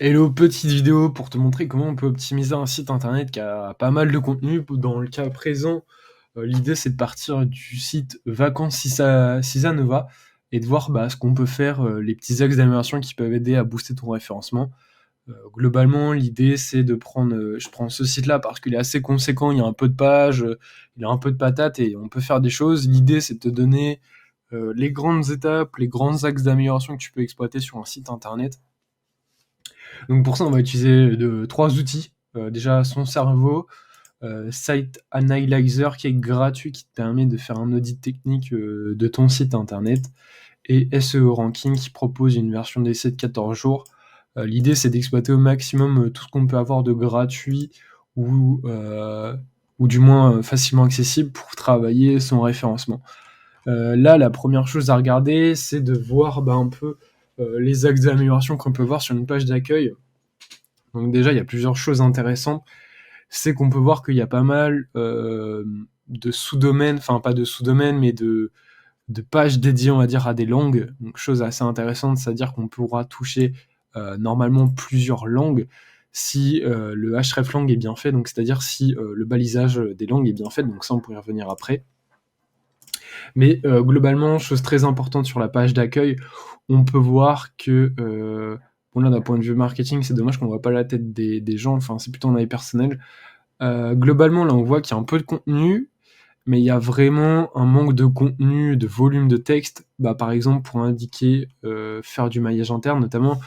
Hello, petite vidéo pour te montrer comment on peut optimiser un site internet qui a pas mal de contenu. Dans le cas présent, l'idée c'est de partir du site Vacances Cisanova et de voir ce qu'on peut faire, les petits axes d'amélioration qui peuvent aider à booster ton référencement. Globalement, l'idée c'est de prendre, je prends ce site-là parce qu'il est assez conséquent, il y a un peu de pages, il a un peu de patates et on peut faire des choses. L'idée c'est de te donner les grandes étapes, les grands axes d'amélioration que tu peux exploiter sur un site internet. Donc pour ça, on va utiliser trois outils. Déjà, son cerveau, Site Analyzer qui est gratuit, qui te permet de faire un audit technique de ton site internet, et SEO Ranking qui propose une version d'essai de 14 jours. L'idée, c'est d'exploiter au maximum tout ce qu'on peut avoir de gratuit ou du moins facilement accessible pour travailler son référencement. Là, la première chose à regarder, c'est de voir un peu les axes d'amélioration qu'on peut voir sur une page d'accueil. Donc déjà, il y a plusieurs choses intéressantes. C'est qu'on peut voir qu'il y a pas mal de sous-domaines, enfin pas de sous-domaines, mais de pages dédiées, on va dire, à des langues. Donc chose assez intéressante, c'est-à-dire qu'on pourra toucher normalement plusieurs langues si le hreflang est bien fait, donc c'est-à-dire si le balisage des langues est bien fait, donc ça on pourrait y revenir après. Mais globalement, chose très importante sur la page d'accueil, on peut voir que bon là d'un point de vue marketing, c'est dommage qu'on voit pas la tête des gens, enfin c'est plutôt un avis personnel. Globalement, là on voit qu'il y a un peu de contenu, mais il y a vraiment un manque de contenu, de volume de texte. Par exemple, pour indiquer faire du maillage interne, notamment,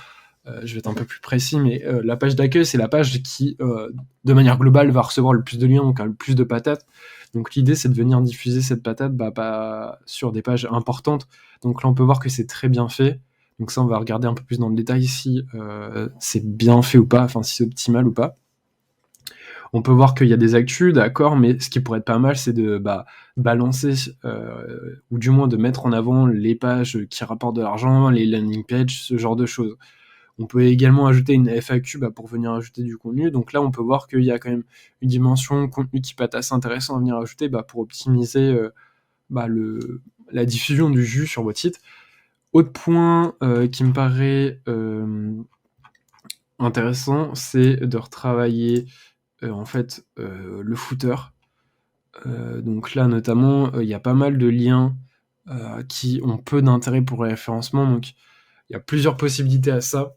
je vais être un peu plus précis, mais la page d'accueil, c'est la page qui, de manière globale, va recevoir le plus de liens, donc le plus de patates. Donc l'idée, c'est de venir diffuser cette patate pas sur des pages importantes. Donc là, on peut voir que c'est très bien fait. Donc ça, on va regarder un peu plus dans le détail si c'est bien fait ou pas, enfin si c'est optimal ou pas. On peut voir qu'il y a des actus, d'accord, mais ce qui pourrait être pas mal, c'est de balancer, ou du moins de mettre en avant les pages qui rapportent de l'argent, les landing pages, ce genre de choses. On peut également ajouter une FAQ pour venir ajouter du contenu. Donc là, on peut voir qu'il y a quand même une dimension contenu qui peut être assez intéressant à venir ajouter pour optimiser la diffusion du jus sur votre site. Autre point qui me paraît intéressant, c'est de retravailler le footer. Donc là, notamment, il y a pas mal de liens qui ont peu d'intérêt pour le référencement. Donc il y a plusieurs possibilités à ça.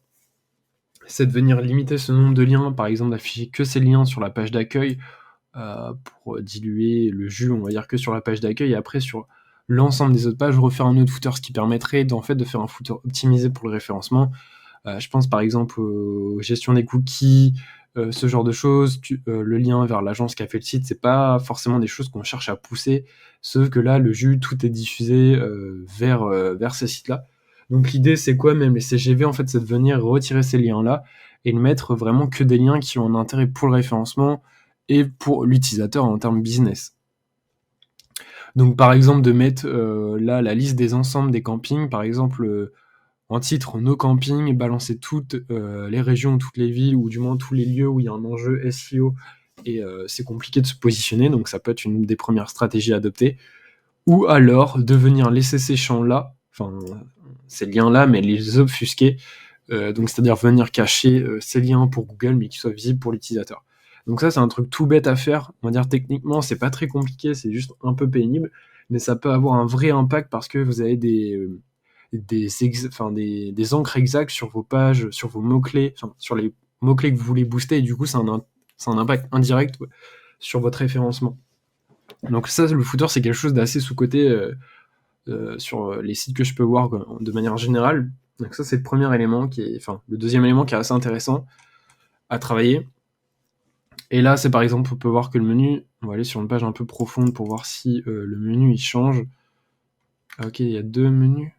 C'est de venir limiter ce nombre de liens, par exemple d'afficher que ces liens sur la page d'accueil pour diluer le jus, on va dire que sur la page d'accueil, et après sur l'ensemble des autres pages, refaire un autre footer, ce qui permettrait de faire un footer optimisé pour le référencement. Je pense par exemple aux gestions des cookies, ce genre de choses. Le lien vers l'agence qui a fait le site, c'est pas forcément des choses qu'on cherche à pousser, sauf que là, le jus, tout est diffusé vers ces sites-là. Donc l'idée, c'est quoi, même les CGV, en fait, c'est de venir retirer ces liens-là et ne mettre vraiment que des liens qui ont un intérêt pour le référencement et pour l'utilisateur en termes business. Donc par exemple de mettre là la liste des ensembles des campings, par exemple en titre nos campings, balancer toutes les régions, toutes les villes, ou du moins tous les lieux où il y a un enjeu SEO et c'est compliqué de se positionner, donc ça peut être une des premières stratégies à adopter. Ou alors de venir laisser ces champs-là, enfin ces liens-là, mais les obfusquer, donc c'est-à-dire venir cacher ces liens pour Google, mais qui soient visibles pour l'utilisateur. Donc ça, c'est un truc tout bête à faire. On va dire techniquement, c'est pas très compliqué, c'est juste un peu pénible, mais ça peut avoir un vrai impact parce que vous avez des encres exactes sur vos pages, sur vos mots-clés, enfin, sur les mots-clés que vous voulez booster, et du coup, c'est un impact indirect sur votre référencement. Donc ça, le footer, c'est quelque chose d'assez sous-coté sur les sites que je peux voir de manière générale. Donc ça, c'est le premier élément le deuxième élément qui est assez intéressant à travailler. Et là, c'est par exemple, on peut voir que le menu, on va aller sur une page un peu profonde pour voir si le menu il change. Ah, ok, il y a deux menus.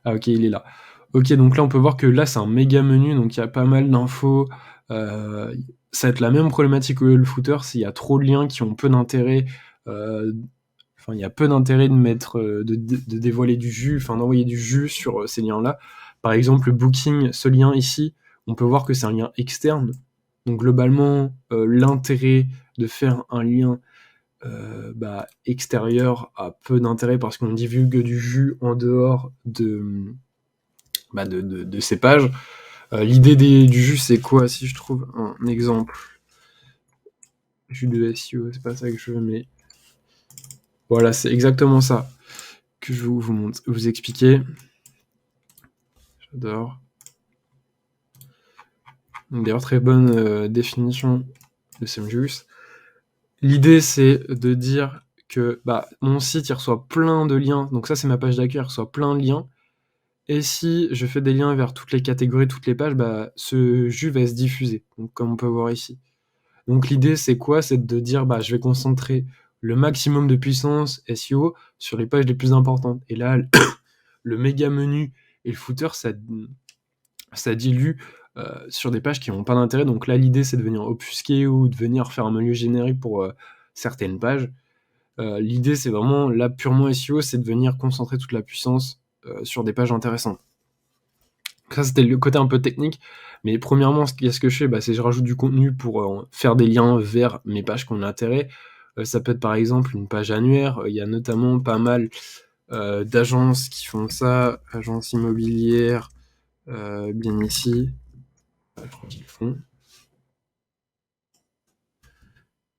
Ah ok, il est là. Ok, donc là on peut voir que là c'est un méga menu, donc il y a pas mal d'infos. Ça va être la même problématique que le footer, s'il y a trop de liens qui ont peu d'intérêt. Il y a peu d'intérêt de mettre, de dévoiler du jus, d'envoyer du jus sur ces liens-là. Par exemple, le booking, ce lien ici, on peut voir que c'est un lien externe. Donc globalement, l'intérêt de faire un lien extérieur a peu d'intérêt parce qu'on divulgue du jus en dehors de ces pages. L'idée du jus, c'est quoi? Si je trouve un exemple, jus de SEO, c'est pas ça que je veux, mais voilà, c'est exactement ça que je vais vous expliquer. J'adore. D'ailleurs, très bonne définition de SEMJUICE. L'idée, c'est de dire que mon site, il reçoit plein de liens. Donc ça, c'est ma page d'accueil, il reçoit plein de liens. Et si je fais des liens vers toutes les catégories, toutes les pages, ce jus va se diffuser, donc comme on peut voir ici. Donc l'idée, c'est quoi? C'est de dire, je vais concentrer le maximum de puissance SEO sur les pages les plus importantes. Et là, le méga menu et le footer, ça dilue sur des pages qui n'ont pas d'intérêt. Donc là, l'idée, c'est de venir obfusquer ou de venir faire un menu générique pour certaines pages. L'idée, c'est vraiment, là, purement SEO, c'est de venir concentrer toute la puissance sur des pages intéressantes. Ça, c'était le côté un peu technique. Mais premièrement, ce que je fais, c'est que je rajoute du contenu pour faire des liens vers mes pages qui ont intérêt. Ça peut être par exemple une page annuaire. Il y a notamment pas mal d'agences qui font ça, agences immobilières, bien ici. Je crois qu'ils font.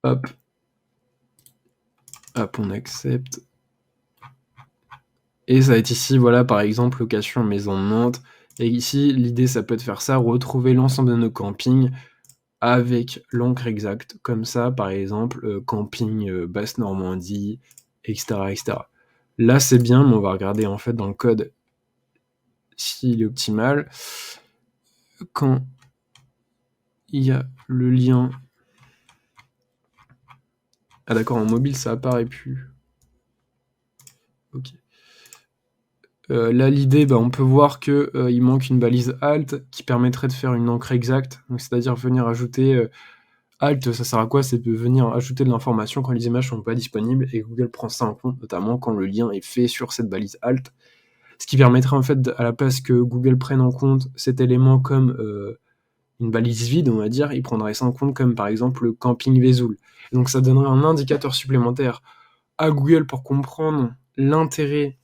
Hop, on accepte. Et ça va être ici, voilà, par exemple, location maison de Nantes. Et ici, l'idée, ça peut être faire ça, retrouver l'ensemble de nos campings avec l'encre exacte, comme ça, par exemple, camping Basse-Normandie, etc., etc. Là, c'est bien, mais on va regarder en fait dans le code s'il est optimal. Quand il y a le lien... Ah d'accord, en mobile, ça apparaît plus. Ok. Là, l'idée, on peut voir qu'il manque une balise alt qui permettrait de faire une encre exacte, donc c'est-à-dire venir ajouter... Alt, ça sert à quoi? C'est de venir ajouter de l'information quand les images sont pas disponibles, et Google prend ça en compte, notamment quand le lien est fait sur cette balise alt. Ce qui permettrait en fait, à la place que Google prenne en compte cet élément comme une balise vide, on va dire, il prendrait ça en compte comme par exemple le camping Vesoul. Donc ça donnerait un indicateur supplémentaire à Google pour comprendre l'intérêt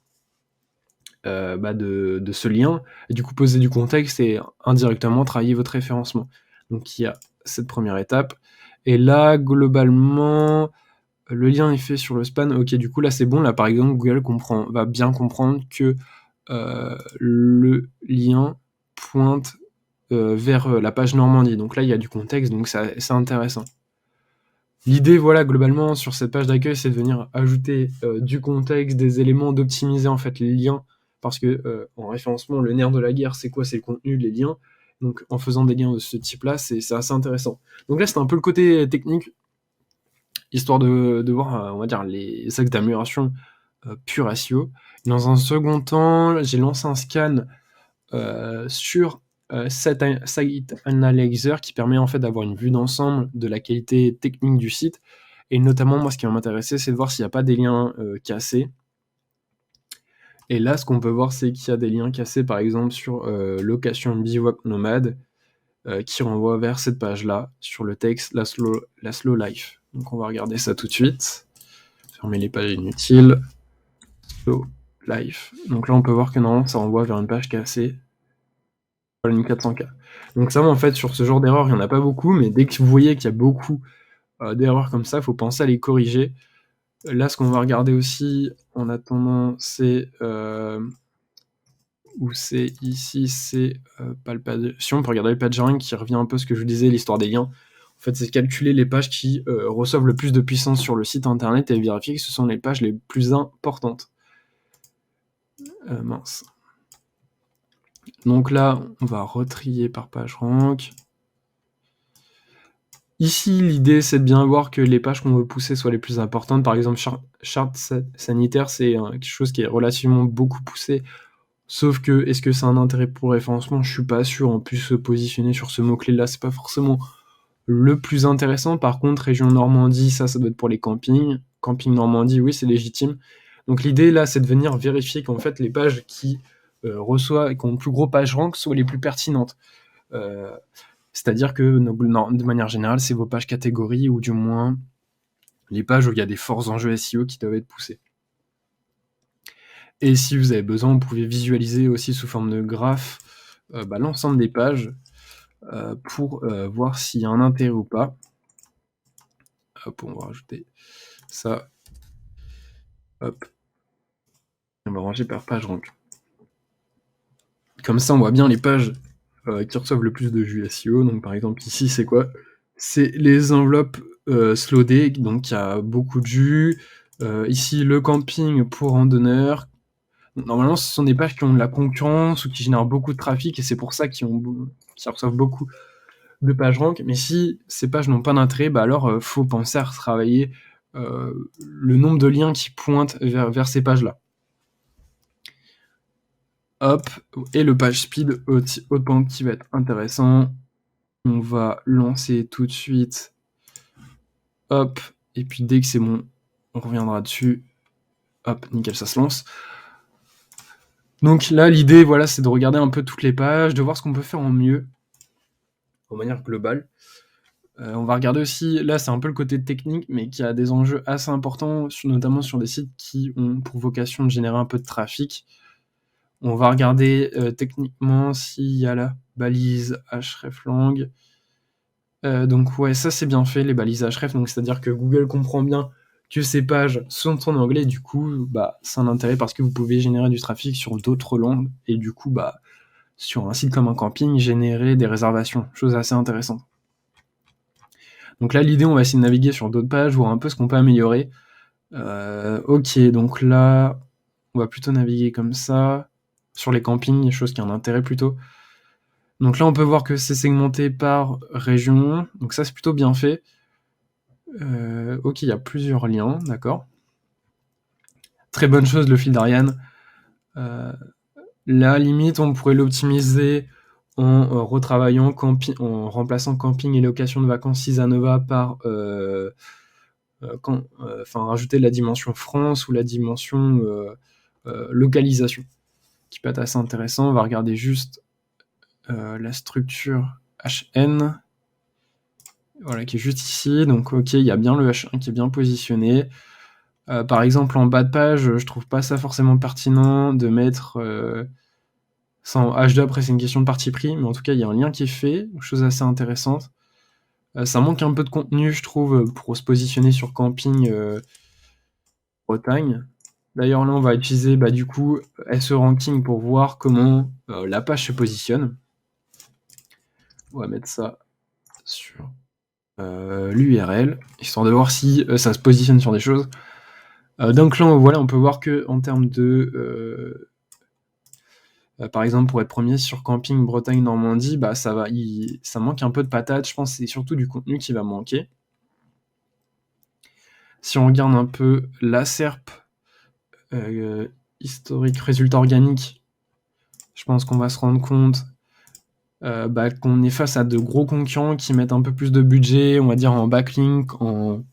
de ce lien, et du coup poser du contexte et indirectement travailler votre référencement. Donc il y a cette première étape. Et là, globalement, le lien est fait sur le span. Ok, du coup là c'est bon. Là par exemple, Google va bien comprendre que le lien pointe vers la page Normandie. Donc là il y a du contexte, donc c'est intéressant. L'idée, voilà, globalement, sur cette page d'accueil, c'est de venir ajouter du contexte, des éléments, d'optimiser en fait les liens, parce que en référencement, le nerf de la guerre, c'est quoi? C'est le contenu, les liens. Donc en faisant des liens de ce type-là, c'est assez intéressant. Donc là, c'est un peu le côté technique, histoire de voir, on va dire, les axes d'amélioration pure SEO. Dans un second temps, j'ai lancé un scan sur Site Analyzer qui permet en fait d'avoir une vue d'ensemble de la qualité technique du site. Et notamment, moi, ce qui va m'intéresser, c'est de voir s'il n'y a pas des liens cassés. Et là, ce qu'on peut voir, c'est qu'il y a des liens cassés, par exemple, sur location bivouac nomade, qui renvoie vers cette page-là, sur le texte la slow life. Donc, on va regarder ça tout de suite. Fermer les pages inutiles. Slow life. Donc là, on peut voir que normalement, ça renvoie vers une page cassée. Voilà, une 400K. Donc ça, en fait, sur ce genre d'erreur, il n'y en a pas beaucoup, mais dès que vous voyez qu'il y a beaucoup d'erreurs comme ça, il faut penser à les corriger. Là, ce qu'on va regarder aussi, en attendant, c'est... où c'est ici, c'est pas le page... Si on peut regarder le PageRank qui revient un peu à ce que je vous disais, l'histoire des liens. En fait, c'est calculer les pages qui reçoivent le plus de puissance sur le site internet et vérifier que ce sont les pages les plus importantes. Mince. Donc là, on va retrier par PageRank. Ici, l'idée, c'est de bien voir que les pages qu'on veut pousser soient les plus importantes. Par exemple, charte sanitaire, c'est quelque chose qui est relativement beaucoup poussé. Sauf que, est-ce que c'est un intérêt pour le référencement? Je suis pas sûr. En plus, se positionner sur ce mot-clé-là, c'est pas forcément le plus intéressant. Par contre, région Normandie, ça doit être pour les campings. Camping Normandie, oui, c'est légitime. Donc l'idée, là, c'est de venir vérifier qu'en fait, les pages qui reçoivent, qui ont le plus gros page rank, soient les plus pertinentes. C'est-à-dire que, de manière générale, c'est vos pages catégories, ou du moins les pages où il y a des forts enjeux SEO qui doivent être poussés. Et si vous avez besoin, vous pouvez visualiser aussi sous forme de graphe l'ensemble des pages pour voir s'il y a un intérêt ou pas. Hop, on va rajouter ça. Hop. On va ranger par page rank. Comme ça, on voit bien les pages qui reçoivent le plus de jus SEO. Donc par exemple ici, c'est quoi? C'est les enveloppes Slowday, donc il y a beaucoup de jus. Ici, le camping pour randonneurs. Normalement, ce sont des pages qui ont de la concurrence ou qui génèrent beaucoup de trafic, et c'est pour ça qu'ils reçoivent beaucoup de pages rank. Mais si ces pages n'ont pas d'intérêt, bah alors faut penser à retravailler le nombre de liens qui pointent vers ces pages-là. Hop, et le page speed, autre point qui va être intéressant. On va lancer tout de suite. Hop, et puis dès que c'est bon, on reviendra dessus. Hop, nickel, ça se lance. Donc là, l'idée, voilà, c'est de regarder un peu toutes les pages, de voir ce qu'on peut faire en mieux, de manière globale. On va regarder aussi, là c'est un peu le côté technique, mais qui a des enjeux assez importants, notamment sur des sites qui ont pour vocation de générer un peu de trafic. On va regarder techniquement s'il y a la balise hreflang. Donc ouais, ça c'est bien fait, les balises href, donc c'est-à-dire que Google comprend bien que ces pages sont en anglais, du coup, c'est un intérêt parce que vous pouvez générer du trafic sur d'autres langues, et du coup, sur un site comme un camping, générer des réservations, chose assez intéressante. Donc là, l'idée, on va essayer de naviguer sur d'autres pages, voir un peu ce qu'on peut améliorer. Ok, donc là, on va plutôt naviguer comme ça, sur les campings, chose qui a un intérêt plutôt. Donc là, on peut voir que c'est segmenté par région, donc ça, c'est plutôt bien fait. Ok, il y a plusieurs liens, d'accord. Très bonne chose, le fil d'Ariane. La limite, on pourrait l'optimiser en retravaillant en remplaçant camping et location de vacances Cisanova par rajouter la dimension France ou la dimension localisation, qui peut être assez intéressant. On va regarder juste la structure HN, voilà, qui est juste ici. Donc ok, il y a bien le H1 qui est bien positionné. Par exemple, en bas de page, je trouve pas ça forcément pertinent de mettre ça en H2. Après, c'est une question de parti pris, mais en tout cas, il y a un lien qui est fait, chose assez intéressante. Ça manque un peu de contenu, je trouve, pour se positionner sur camping Bretagne. D'ailleurs, là, on va utiliser du coup SE Ranking pour voir comment la page se positionne. On va mettre ça sur l'URL, histoire de voir si ça se positionne sur des choses. Donc là, voilà, on peut voir que en termes de par exemple, pour être premier sur camping Bretagne-Normandie, ça manque un peu de patate. Je pense que c'est surtout du contenu qui va manquer. Si on regarde un peu la SERP, historique, résultat organique, je pense qu'on va se rendre compte qu'on est face à de gros concurrents qui mettent un peu plus de budget, on va dire en backlink, en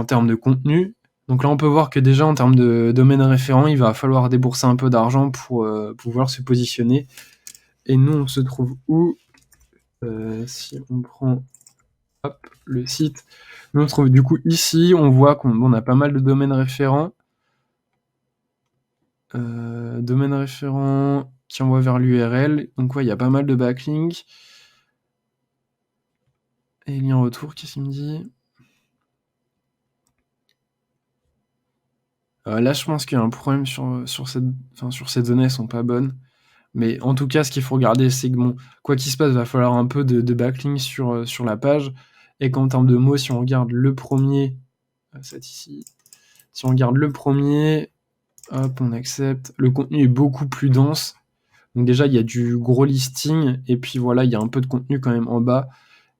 termes de contenu. Donc là, on peut voir que déjà, en termes de domaine référent, il va falloir débourser un peu d'argent pour pouvoir se positionner. Et nous, on se trouve où? Si on prend le site, nous, on se trouve du coup ici. On voit qu'on a pas mal de domaines référents. Domaine référent qui envoie vers l'URL. Donc ouais, il y a pas mal de backlinks. Et lien retour, qu'est-ce qu'il me dit? Là, je pense qu'il y a un problème sur ces données, elles sont pas bonnes. Mais en tout cas, ce qu'il faut regarder, c'est que quoi qu'il se passe, il va falloir un peu de backlink sur la page. Et qu'en termes de mots, si on regarde le premier, cet ici, si on regarde le premier, hop, on accepte. Le contenu est beaucoup plus dense. Donc déjà, il y a du gros listing. Et puis voilà, il y a un peu de contenu quand même en bas.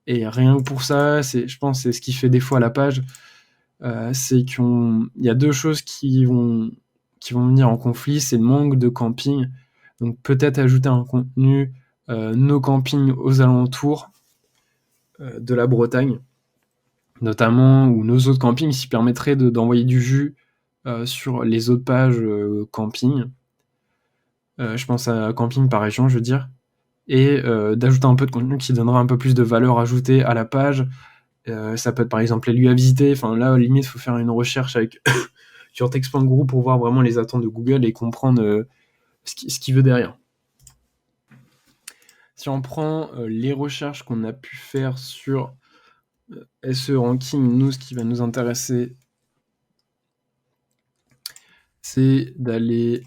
Et rien que pour ça, je pense que c'est ce qui fait défaut à la page. C'est qu'il y a deux choses qui vont venir en conflit. C'est le manque de camping. Donc peut-être ajouter un contenu nos campings aux alentours de la Bretagne, notamment, ou nos autres campings, qui permettraient d'envoyer du jus sur les autres pages camping. Je pense à camping par région, je veux dire. Et d'ajouter un peu de contenu qui donnera un peu plus de valeur ajoutée à la page. Ça peut être par exemple les lieux à visiter. Enfin là, limite, il faut faire une recherche avec sur Text.guru pour voir vraiment les attentes de Google et comprendre ce qu'il veut derrière. Si on prend les recherches qu'on a pu faire sur SE Ranking, nous, ce qui va nous intéresser, c'est d'aller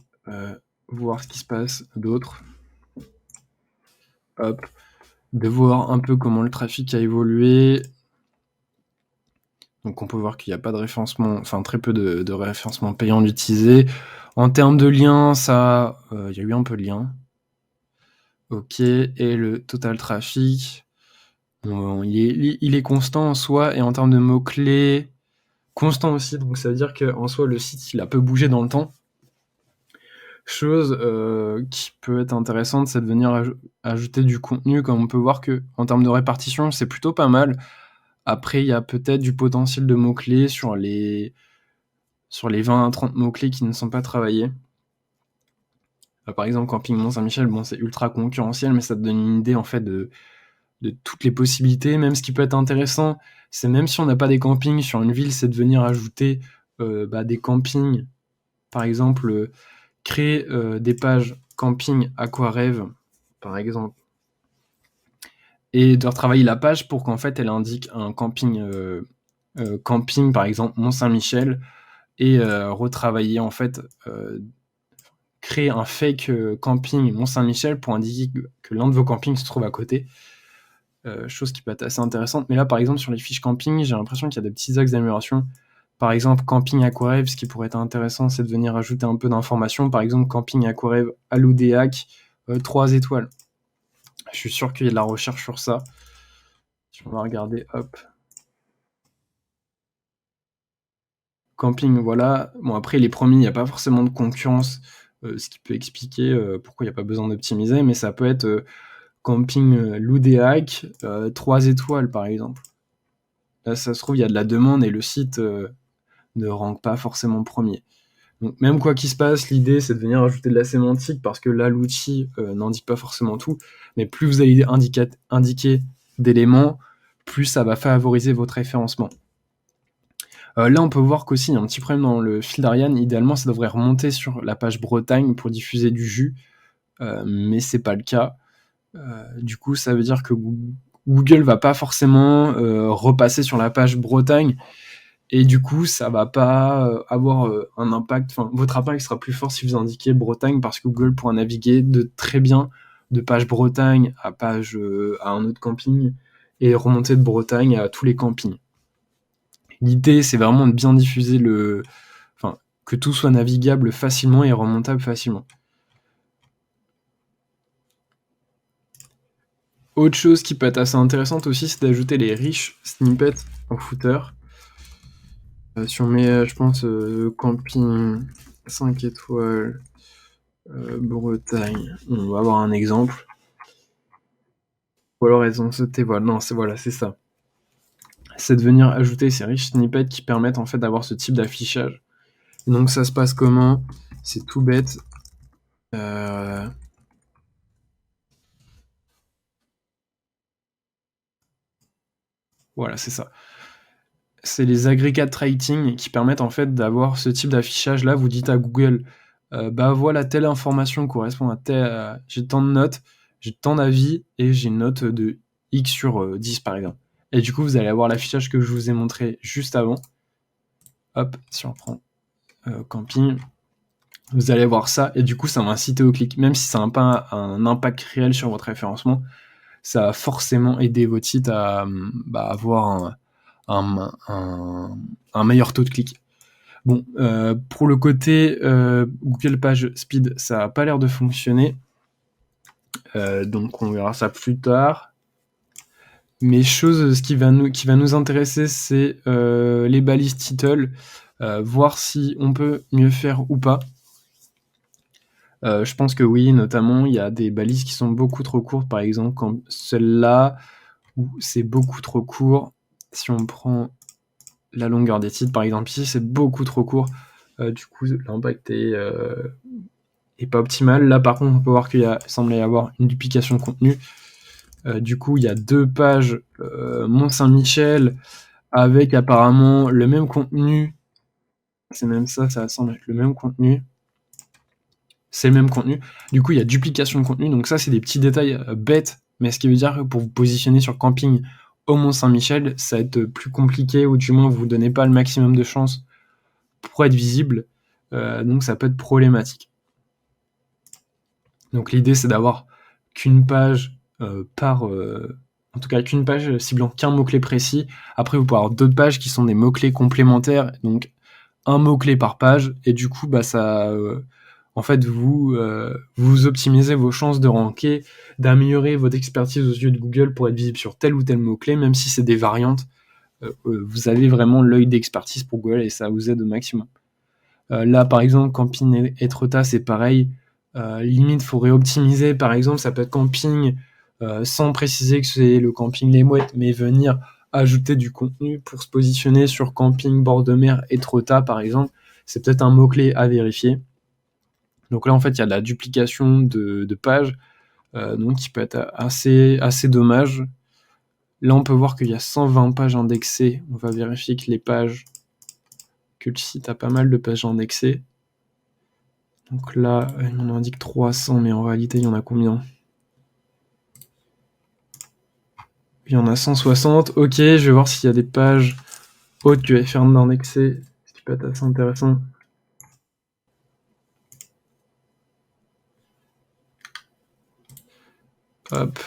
voir ce qui se passe d'autre. Hop. De voir un peu comment le trafic a évolué. Donc on peut voir qu'il n'y a pas de référencement, enfin très peu de référencement payant utilisé. En termes de liens, ça, il y a eu un peu de liens. Ok, et le total trafic, bon, il est constant en soi, et en termes de mots-clés, constant aussi, donc ça veut dire qu'en soi, le site, il a peu bougé dans le temps. Chose qui peut être intéressante, c'est de venir ajouter du contenu, comme on peut voir qu'en termes de répartition, c'est plutôt pas mal. Après, il y a peut-être du potentiel de mots-clés sur les 20 à 30 mots-clés qui ne sont pas travaillés. Par exemple, Camping Mont-Saint-Michel, bon, c'est ultra concurrentiel, mais ça te donne une idée en fait de toutes les possibilités. Même ce qui peut être intéressant, c'est même si on n'a pas des campings sur une ville, c'est de venir ajouter des campings. Par exemple, créer des pages camping Aquarêve, par exemple, et de retravailler la page pour qu'en fait elle indique un camping, camping par exemple Mont-Saint-Michel, et retravailler en fait, créer un fake camping Mont-Saint-Michel pour indiquer que l'un de vos campings se trouve à côté. Chose qui peut être assez intéressante. Mais là, par exemple, sur les fiches camping, j'ai l'impression qu'il y a des petits axes d'amélioration. Par exemple, camping Aquarêve, ce qui pourrait être intéressant, c'est de venir ajouter un peu d'informations. Par exemple, camping Aquarêve à l'Oudéac, 3 étoiles. Je suis sûr qu'il y a de la recherche sur ça. Si on va regarder, hop. Camping, voilà. Bon, après, les premiers, il n'y a pas forcément de concurrence, ce qui peut expliquer pourquoi il n'y a pas besoin d'optimiser, mais ça peut être camping l'Oudéac, 3 étoiles, par exemple. Là, ça se trouve, il y a de la demande et le site ne rank pas forcément premier. Donc, même quoi qu'il se passe, l'idée, c'est de venir ajouter de la sémantique, parce que là, l'outil n'indique pas forcément tout, mais plus vous allez indiquer d'éléments, plus ça va favoriser votre référencement. Là, on peut voir qu'aussi, il y a un petit problème dans le fil d'Ariane. Idéalement, ça devrait remonter sur la page Bretagne pour diffuser du jus, mais c'est pas le cas. Du coup, ça veut dire que Google va pas forcément repasser sur la page Bretagne, et du coup, ça va pas avoir un impact. Enfin, votre impact sera plus fort si vous indiquez Bretagne, parce que Google pourra naviguer très bien de page Bretagne à à un autre camping, et remonter de Bretagne à tous les campings. L'idée, c'est vraiment de bien diffuser que tout soit navigable facilement et remontable facilement. Autre chose qui peut être assez intéressante aussi, c'est d'ajouter les rich snippets en footer. Si on met, je pense, camping 5 étoiles, Bretagne, on va avoir un exemple. Ou alors elles ont sauté, voilà, non, c'est ça. C'est de venir ajouter ces rich snippets qui permettent en fait d'avoir ce type d'affichage. Et donc ça se passe comment? C'est tout bête. Voilà, c'est ça. C'est les aggregate rating qui permettent en fait d'avoir ce type d'affichage. Là, vous dites à Google, voilà, telle information correspond à j'ai tant de notes, j'ai tant d'avis, et j'ai une note de X sur 10 par exemple. Et du coup, vous allez avoir l'affichage que je vous ai montré juste avant. Hop, si on prend camping, vous allez voir ça, et du coup, ça va inciter au clic. Même si ça n'a pas un impact réel sur votre référencement, ça va forcément aider votre site à avoir un meilleur taux de clic. Bon, pour le côté Google Page Speed, ça n'a pas l'air de fonctionner. Donc on verra ça plus tard. Mais ce qui va nous intéresser, c'est les balises title, voir si on peut mieux faire ou pas. Je pense que oui, notamment, il y a des balises qui sont beaucoup trop courtes, par exemple, comme celle-là, où c'est beaucoup trop court. Si on prend la longueur des titres, par exemple, ici, c'est beaucoup trop court. Du coup, l'impact est pas optimal. Là, par contre, on peut voir qu'il semble y avoir une duplication de contenu. Du coup, il y a 2 pages Mont-Saint-Michel avec apparemment le même contenu c'est même ça semble être le même contenu. C'est le même contenu. Du coup, il y a duplication de contenu. Donc ça, c'est des petits détails bêtes. Mais ce qui veut dire que pour vous positionner sur camping au Mont-Saint-Michel, ça va être plus compliqué, ou du moins vous ne donnez pas le maximum de chances pour être visible. Donc ça peut être problématique. Donc l'idée, c'est d'avoir qu'une page en tout cas qu'une page ciblant qu'un mot-clé précis. Après, vous pouvez avoir d'autres pages qui sont des mots-clés complémentaires, donc un mot-clé par page, et du coup, ça, en fait, vous optimisez vos chances de ranker, d'améliorer votre expertise aux yeux de Google pour être visible sur tel ou tel mot-clé, même si c'est des variantes. Vous avez vraiment l'œil d'expertise pour Google et ça vous aide au maximum. Là, par exemple, camping Etretat, c'est pareil. Limite, il faut réoptimiser. Par exemple, ça peut être camping sans préciser que c'est le camping Les Mouettes, mais venir ajouter du contenu pour se positionner sur camping bord de mer Etretat, par exemple. C'est peut-être un mot-clé à vérifier. Donc là, en fait, il y a de la duplication de pages, donc qui peut être assez dommage. Là, on peut voir qu'il y a 120 pages indexées. On va vérifier que le site a pas mal de pages indexées. Donc là, on indique 300, mais en réalité, il y en a combien ? Il y en a 160. Ok, je vais voir s'il y a des pages hautes que je vais faire d'indexer, ce qui peut être assez intéressant. Hop.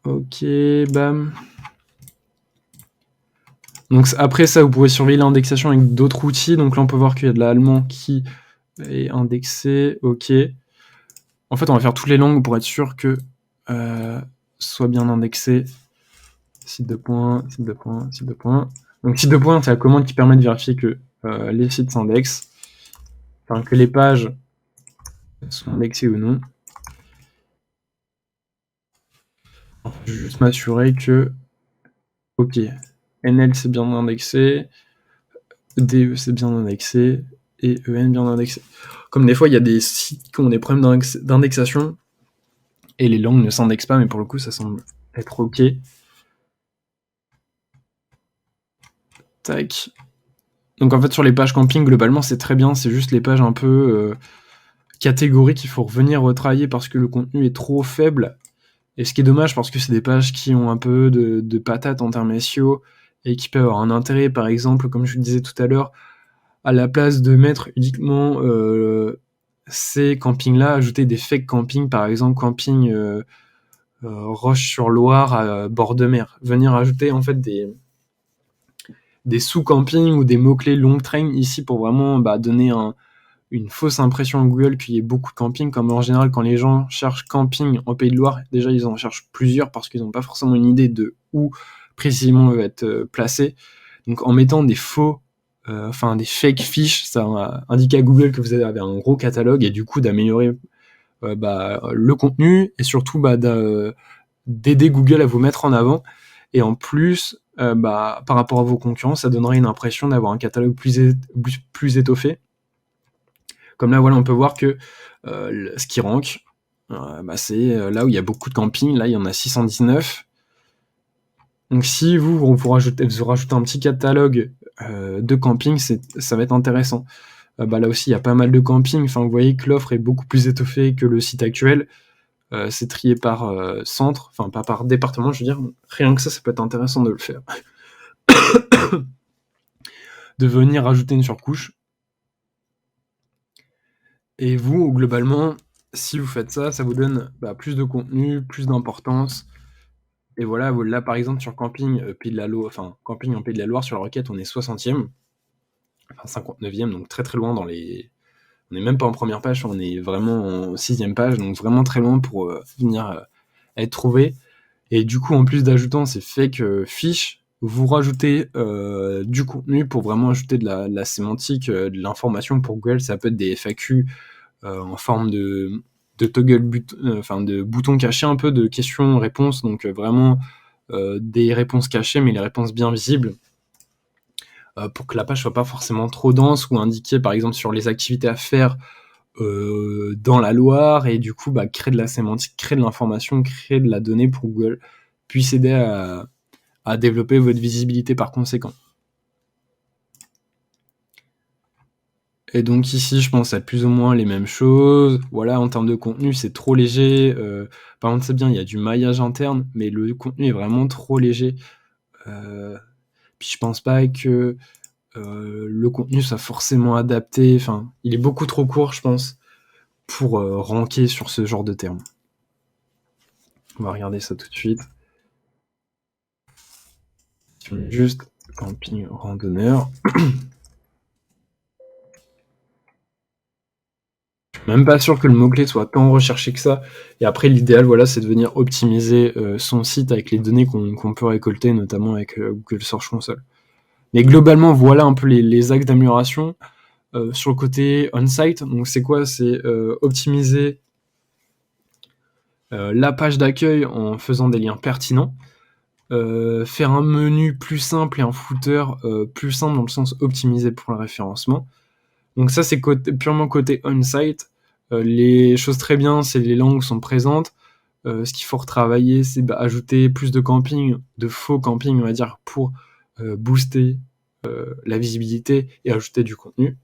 Ok, bam. Donc après ça, vous pouvez surveiller l'indexation avec d'autres outils. Donc là, on peut voir qu'il y a de l'allemand qui est indexé. Ok. En fait, on va faire toutes les langues pour être sûr que soit bien indexé. Site de points, site de points, site de points. Donc site de points, c'est la commande qui permet de vérifier que les sites s'indexent. Enfin, que les pages sont indexées ou non. Je vais juste m'assurer que... Ok. NL, c'est bien indexé. DE, c'est bien indexé. Et EN, bien indexé. Comme des fois, il y a des sites qui ont des problèmes d'indexation et les langues ne s'indexent pas, mais pour le coup, ça semble être ok. Tac. Donc en fait, sur les pages camping, globalement, c'est très bien. C'est juste les pages un peu catégoriques qu'il faut revenir retravailler parce que le contenu est trop faible. Et ce qui est dommage, parce que c'est des pages qui ont un peu de patates en termes SEO et qui peuvent avoir un intérêt, par exemple, comme je le disais tout à l'heure, à la place de mettre uniquement ces campings-là, ajouter des fake campings, par exemple camping Roche-sur-Loire à bord de mer. Venir ajouter en fait des sous-campings ou des mots-clés long train ici pour vraiment donner une fausse impression à Google qu'il y ait beaucoup de camping, comme en général quand les gens cherchent camping en Pays de Loire, déjà ils en cherchent plusieurs parce qu'ils n'ont pas forcément une idée de où précisément veut être placé. Donc en mettant des des fake fiches, ça va indiquer à Google que vous avez un gros catalogue et du coup d'améliorer le contenu et surtout d'aider Google à vous mettre en avant. Et en plus, par rapport à vos concurrents, ça donnerait une impression d'avoir un catalogue plus étoffé. Comme là, voilà, on peut voir que ce qui rank, c'est là où il y a beaucoup de camping. Là, il y en a 619. Donc si vous rajoutez un petit catalogue de camping, ça va être intéressant. Là aussi, il y a pas mal de camping. Enfin, vous voyez que l'offre est beaucoup plus étoffée que le site actuel. C'est trié par centre, enfin pas par département, je veux dire. Rien que ça peut être intéressant de le faire. De venir rajouter une surcouche. Et vous, globalement, si vous faites ça, ça vous donne plus de contenu, plus d'importance. Et voilà, là par exemple sur camping camping en Pays de la Loire, sur la requête, on est 60e, enfin 59e, donc très très loin dans les... On n'est même pas en première page, on est vraiment en 6e page, donc vraiment très loin pour venir être trouvé. Et du coup, en plus d'ajoutant ces fake fiches, vous rajoutez du contenu pour vraiment ajouter de la sémantique, de l'information pour Google. Ça peut être des FAQ en forme de toggle de boutons cachés, un peu de questions-réponses, donc vraiment des réponses cachées, mais les réponses bien visibles, pour que la page soit pas forcément trop dense, ou indiquer par exemple sur les activités à faire dans la Loire, et du coup créer de la sémantique, créer de l'information, créer de la donnée pour Google puisse aider à développer votre visibilité par conséquent. Et donc ici, je pense à plus ou moins les mêmes choses. Voilà, en termes de contenu, c'est trop léger, par contre, c'est bien, il y a du maillage interne, mais le contenu est vraiment trop léger. Heu, Puis je pense pas que, le contenu soit forcément adapté, enfin, il est beaucoup trop court, je pense, pour, ranker sur ce genre de termes. On va regarder ça tout de suite. Si on met juste camping randonneur. Je suis même pas sûr que le mot-clé soit tant recherché que ça. Et après, l'idéal, voilà, c'est de venir optimiser son site avec les données qu'on peut récolter, notamment avec Google Search Console. Mais globalement, voilà un peu les axes d'amélioration. Sur le côté on-site, donc c'est quoi? C'est optimiser la page d'accueil en faisant des liens pertinents. Faire un menu plus simple et un footer plus simple dans le sens optimisé pour le référencement. Donc ça, c'est purement côté on-site. Les choses très bien, c'est les langues sont présentes. Ce qu'il faut retravailler, c'est ajouter plus de camping, de faux camping, on va dire, pour booster la visibilité et ajouter du contenu.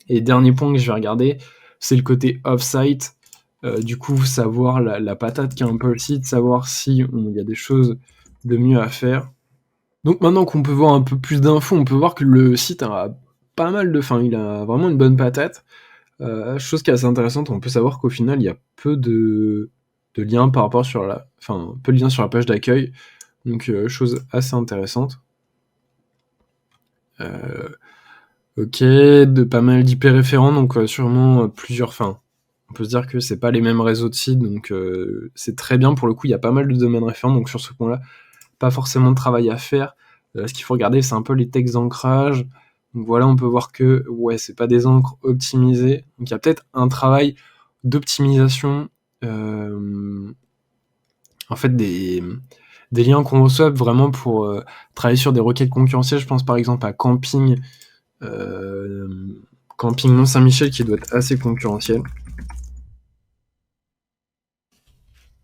Et dernier point que je vais regarder, c'est le côté off-site. Du coup, savoir la patate qui est un peu le site, savoir si il y a des choses de mieux à faire. Donc maintenant qu'on peut voir un peu plus d'infos, on peut voir que le site a pas mal de... Enfin, il a vraiment une bonne patate. Chose qui est assez intéressante, on peut savoir qu'au final, il y a peu de liens par rapport sur la... Enfin, peu de liens sur la page d'accueil. Donc, chose assez intéressante. Ok, de pas mal d'IP référents, donc sûrement plusieurs... Enfin, on peut se dire que c'est pas les mêmes réseaux de sites, donc c'est très bien. Pour le coup, il y a pas mal de domaines référents, donc sur ce point-là, pas forcément de travail à faire. Ce qu'il faut regarder, c'est un peu les textes d'ancrage. Donc voilà, on peut voir que ouais, c'est pas des encres optimisées. Donc il y a peut-être un travail d'optimisation, en fait, des liens qu'on reçoit vraiment pour travailler sur des requêtes concurrentielles. Je pense par exemple à Camping, Camping Mont-Saint-Michel qui doit être assez concurrentiel.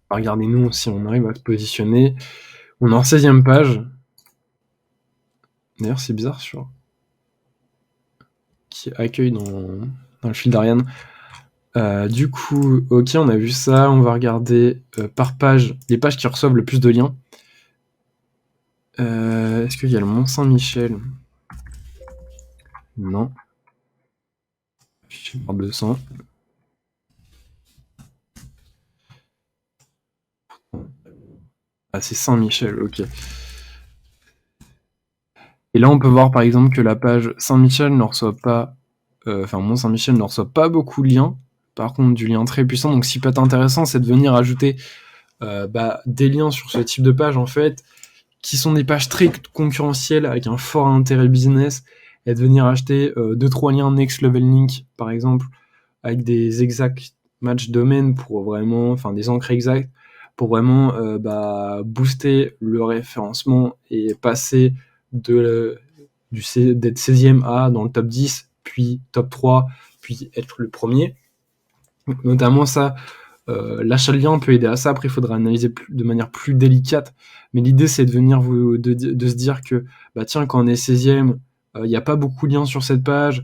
Regardez-nous si on arrive à se positionner. On est en 16e page. D'ailleurs, c'est bizarre sur qui accueille dans le fil d'Ariane. Du coup, ok, on a vu ça. On va regarder par page les pages qui reçoivent le plus de liens. Est-ce qu'il y a le Mont-Saint-Michel? Non. Je suis par 200. Ah, c'est Saint-Michel, ok. Et là, on peut voir par exemple que la page Saint-Michel ne reçoit pas, enfin Mont-Saint-Michel ne reçoit pas beaucoup de liens. Par contre, du lien très puissant. Donc, ce qui peut être intéressant, c'est de venir ajouter des liens sur ce type de page en fait, qui sont des pages très concurrentielles avec un fort intérêt business, et de venir acheter 2-3 liens Next Level Link par exemple, avec des exact match domaine pour vraiment, enfin des encres exactes, pour vraiment booster le référencement et passer d'être 16e à dans le top 10, puis top 3, puis être le premier. Donc, notamment ça, l'achat de liens peut aider à ça. Après, il faudra analyser de manière plus délicate. Mais l'idée, c'est de venir de se dire que, tiens, quand on est 16e, il n'y a pas beaucoup de liens sur cette page.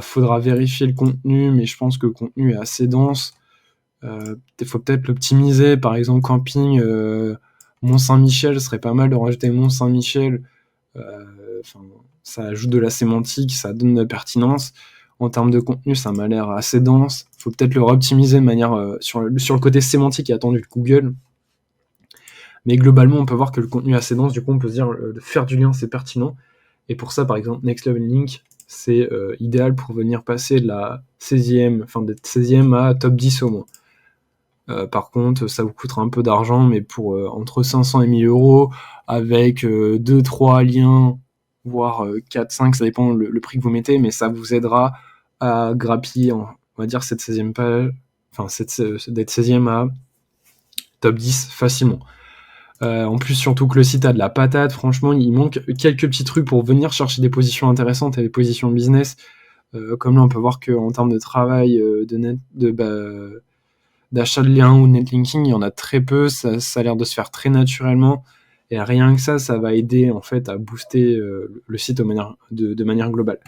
Faudra vérifier le contenu, mais je pense que le contenu est assez dense. Il faut peut-être l'optimiser. Par exemple, camping, Mont-Saint-Michel, serait pas mal de rajouter Mont-Saint-Michel. Ça ajoute de la sémantique, ça donne de la pertinence. En termes de contenu, ça m'a l'air assez dense. Il faut peut-être le réoptimiser de manière sur le côté sémantique et attendu de Google. Mais globalement, on peut voir que le contenu est assez dense. Du coup, on peut se dire de faire du lien, c'est pertinent. Et pour ça, par exemple, Next Level Link, c'est idéal pour venir passer de la 16e, enfin d'être 16e à top 10 au moins. Par contre, ça vous coûtera un peu d'argent, mais pour entre 500 et 1000 euros, avec 2-3 liens, voire 4-5, ça dépend le prix que vous mettez, mais ça vous aidera à grappiller, on va dire, cette 16e page, enfin, d'être 16e à top 10 facilement. En plus, surtout que le site a de la patate, franchement, il manque quelques petits trucs pour venir chercher des positions intéressantes et des positions business. Comme là, on peut voir qu'en termes de travail, d'achat de liens ou de netlinking, il y en a très peu, ça a l'air de se faire très naturellement, et rien que ça va aider en fait à booster le site de manière globale.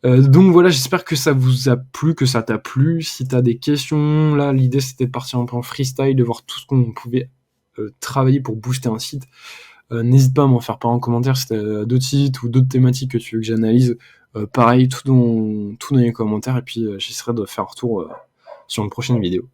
Donc voilà, j'espère que ça vous a plu, que ça t'a plu. Si t'as des questions, là, l'idée c'était de partir un peu en freestyle, de voir tout ce qu'on pouvait travailler pour booster un site. N'hésite pas à m'en faire part en commentaire si t'as d'autres sites ou d'autres thématiques que tu veux que j'analyse. Pareil, tout dans les commentaires, et puis j'essaierai de faire un retour sur une prochaine vidéo.